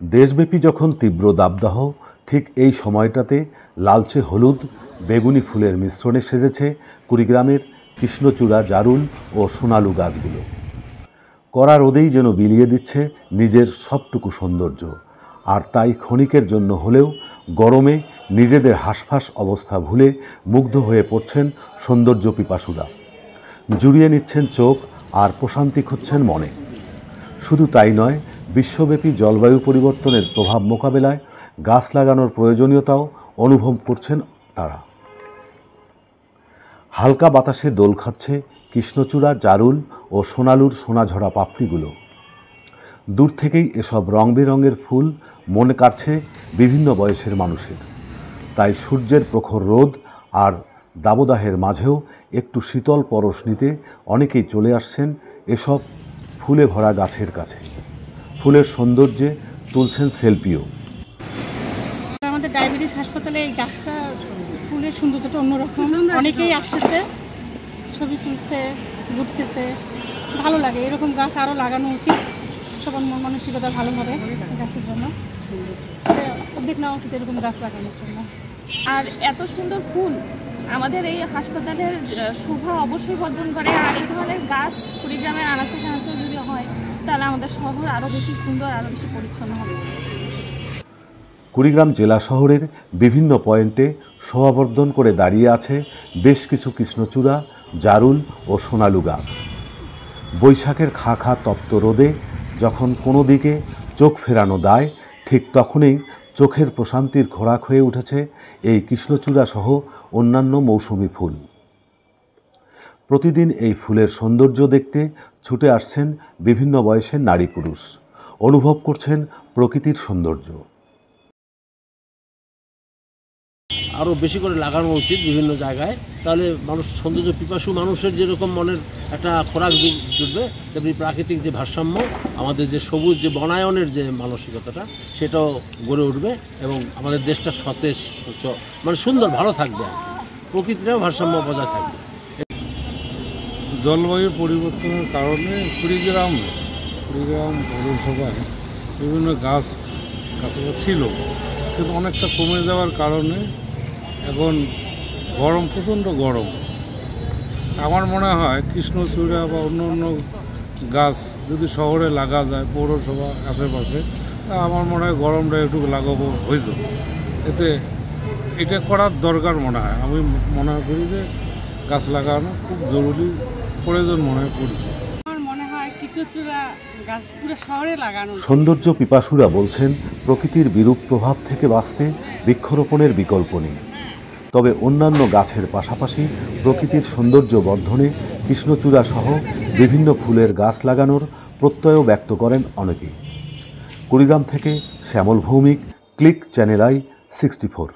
দেশব্যাপী যখন তীব্র দাবদাহ, ঠিক এই সময়টাতে লালচে হলুদ বেগুনি ফুলের মিশ্রণে সেজেছে কুড়িগ্রামের কৃষ্ণচূড়া, জারুল ও সোনালু গাছগুলো। কড়া রোদেই যেন বিলিয়ে দিচ্ছে নিজের সবটুকু সৌন্দর্য। আর তাই ক্ষণিকের জন্য হলেও গরমে নিজেদের হাঁসফাঁস অবস্থা ভুলে মুগ্ধ হয়ে পড়ছেন সৌন্দর্য পিপাসুরা। জুড়িয়ে নিচ্ছেন চোখ আর প্রশান্তি খুঁজছেন মনে। শুধু তাই নয়, বিশ্বব্যাপী জলবায়ু পরিবর্তনের প্রভাব মোকাবেলায় গাছ লাগানোর প্রয়োজনীয়তাও অনুভব করছেন তারা। হালকা বাতাসে দোল খাচ্ছে কৃষ্ণচূড়া, জারুল ও সোনালুর সোনাঝরা পাপড়িগুলো। দূর থেকেই এসব রং বেরঙের ফুল মনে কাড়ছে বিভিন্ন বয়সের মানুষের। তাই সূর্যের প্রখর রোদ আর দাবদাহের মাঝেও একটু শীতল পরশ নিতে অনেকেই চলে আসছেন এসব ফুলে ভরা গাছের কাছে। ফুলের সৌন্দর্যে তুলছেন সেলফিও। আমাদের ডায়াবেটিস হাসপাতালে এই গাছটা ফুলের সৌন্দর্যটা অন্যরকম। অনেকেই আসতেছে, ছবি তুলছে, ঘুরতেছে, ভালো লাগে। এরকম গাছ আরও লাগানো উচিত। সবার মন মানসিকতা ভালো হবে গাছের জন্য, উদ্যোগ নেওয়া উচিত এরকম গাছ লাগানোর জন্য। আর এত সুন্দর ফুল আমাদের এই হাসপাতালের শোভা অবশ্যই বর্ধন করে। আর এই ধরনের গাছ কুড়িগ্রামের আনাচে কানাচে যদি হয় তাহলে আমাদের শহর আরও বেশি সুন্দর, আরও বেশি পরিচ্ছন্ন হবে। কুড়িগ্রাম জেলা শহরের বিভিন্ন পয়েন্টে শোভাবর্ধন করে দাঁড়িয়ে আছে বেশ কিছু কৃষ্ণচূড়া, জারুল ও সোনালু গাছ। বৈশাখের খা খা তপ্ত রোদে যখন কোনো দিকে চোখ ফেরানো দায়, ঠিক তখনই চোখের প্রশান্তির খোরাক হয়ে উঠেছে এই কৃষ্ণচূড়া সহ অন্যান্য মৌসুমি ফুল। প্রতিদিন এই ফুলের সৌন্দর্য দেখতে ছুটে আসছেন বিভিন্ন বয়সের নারী পুরুষ। অনুভব করছেন প্রকৃতির সৌন্দর্য। আরও বেশি করে লাগানো উচিত বিভিন্ন জায়গায়, তাহলে মানুষ সৌন্দর্য পিপাসু মানুষের যেরকম মনের একটা খোরাক জুটবে, তেমনি প্রাকৃতিক যে ভারসাম্য, আমাদের যে সবুজ যে বনায়নের যে মানসিকতাটা, সেটাও গড়ে উঠবে এবং আমাদের দেশটা সতেজ, মানে সুন্দর, ভালো থাকবে। প্রকৃতিটাও ভারসাম্য বজায় থাকবে। জলবায়ু পরিবর্তনের কারণে কুড়িগ্রাম পৌরসভায় বিভিন্ন গাছ ছিল, কিন্তু অনেকটা কমে যাওয়ার কারণে এখন প্রচণ্ড গরম। আমার মনে হয় কৃষ্ণচূড়া বা অন্য অন্য গাছ যদি শহরে লাগা যায়, পৌরসভা আশেপাশে, তা আমার মনে হয় গরমটা একটু লাগাবো হইতো। এতে এটা করার দরকার মনে হয়। আমি মনে করি যে গাছ লাগানো খুব জরুরি, প্রয়োজন মনে হয় পড়ছে। সৌন্দর্য পিপাসুরা বলছেন, প্রকৃতির বিরূপ প্রভাব থেকে বাঁচতে বৃক্ষরোপণের বিকল্প নেই। তবে অন্যান্য গাছের পাশাপাশি প্রকৃতির সৌন্দর্য বর্ধনে কৃষ্ণচূড়া সহ বিভিন্ন ফুলের গাছ লাগানোর প্রত্যয়ও ব্যক্ত করেন অনেকেই। কুড়িগ্রাম থেকে শ্যামল ভৌমিক, ক্লিক চ্যানেল I 64।